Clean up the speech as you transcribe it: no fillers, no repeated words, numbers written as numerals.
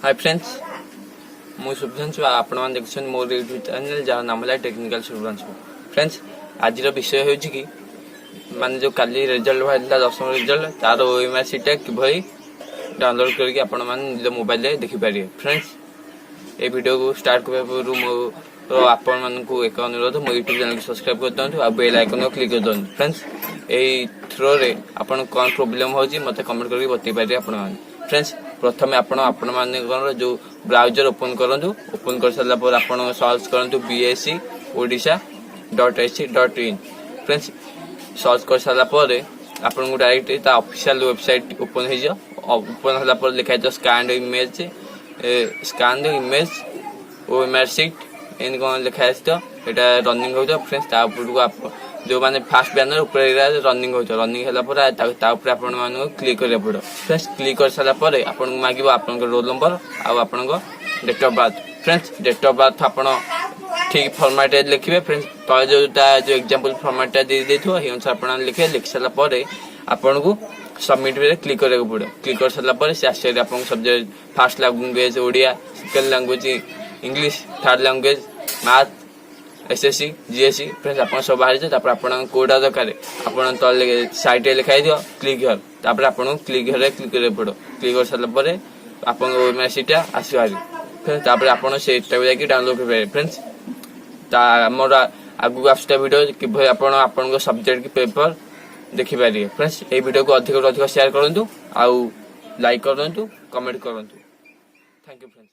Hi friends, मु शुभांशु आपण मैंने देखते मोर यूट्यूब चैनल जहाँ नाम है टेक्निकल शुभांशु। फ्रेंड्स, आज विषय हो कि माने जो काली रिजल्ट बाहर 10वीं रिजल्ट तार ओएमआर सीटा किभली डाउनलोड करके आपण मैंने निज मोबाइल रे देखि पारे। फ्रेंड्स, ये वीडियो को स्टार्ट करने पूर्व मो आपण मानकु एक अनुरोध, मो यूट्यूब चैनल को सब्सक्राइब कर दंतु आ बेल आइकन को क्लिक कर दंतु। फ्रेंड्स, एई थ्रो रे आपण कोन प्रॉब्लम होची मते कमेंट करके बतै पारे आपण माने। फ्रेंड्स, प्रथम आपण माने जो ब्राउजर ओपन करंतु, ओपन कर साला पर आपण सर्च करंतु bsc.odisha.ac.in। फ्रेंड्स, सर्च कर साला पर आपण को डायरेक्ट ता ऑफिशियल वेबसाइट ओपन हो जा। ओपन होला पर लिखा है स्कैन इमेज ओएमआर सीट इन कोन लिखा है तो एटा रनिंग हो जा। फ्रेंड्स, ता ऊपर को आप जो माने फर्स्ट बैनर ऊपर रनिंग हो जा। रनिंग होला पर ता ऊपर आपण माने क्लिक करे पड़ो। फ्रेंड्स, क्लिक कर साला पर आपण को मागिबो आपण को रोल नंबर आ आपण को date of birth. Friends, date of birth आपण ठीक फॉर्मेट लिखिबे। फ्रेंड्स, तो जो एग्जांपल फॉर्मेट दे देथो हे अनुसार आपण लिख साला पर आपण को सबमिट पे क्लिक करे पड़ो। क्लिक कर साला पर से आसे आपण subject first language Odia, second language English, third language math, SSC, GSC. Friends, आपण सब बाहर जे तापर आपण कोडा दरकार आपण तले साइट रे लिखाई दियो क्लिक हियर। तापर आपण क्लिक हियर क्लिक करे पड़ो। क्लिक कर साला पर आपण ओएमआर सीटा आसीवारी। फ्रेंड्स, तापर आपण सेटा को जाके डाउनलोड करे। फ्रेंड्स, ता हमर आगु आस्ता वीडियो कि भाई आपण को सब्जेक्ट की पेपर देखि पारिए। फ्रेंड्स, ए वीडियो को अधिक शेयर करंतु, आउ लाइक करंतु, कमेंट करंतु। Thank you friends.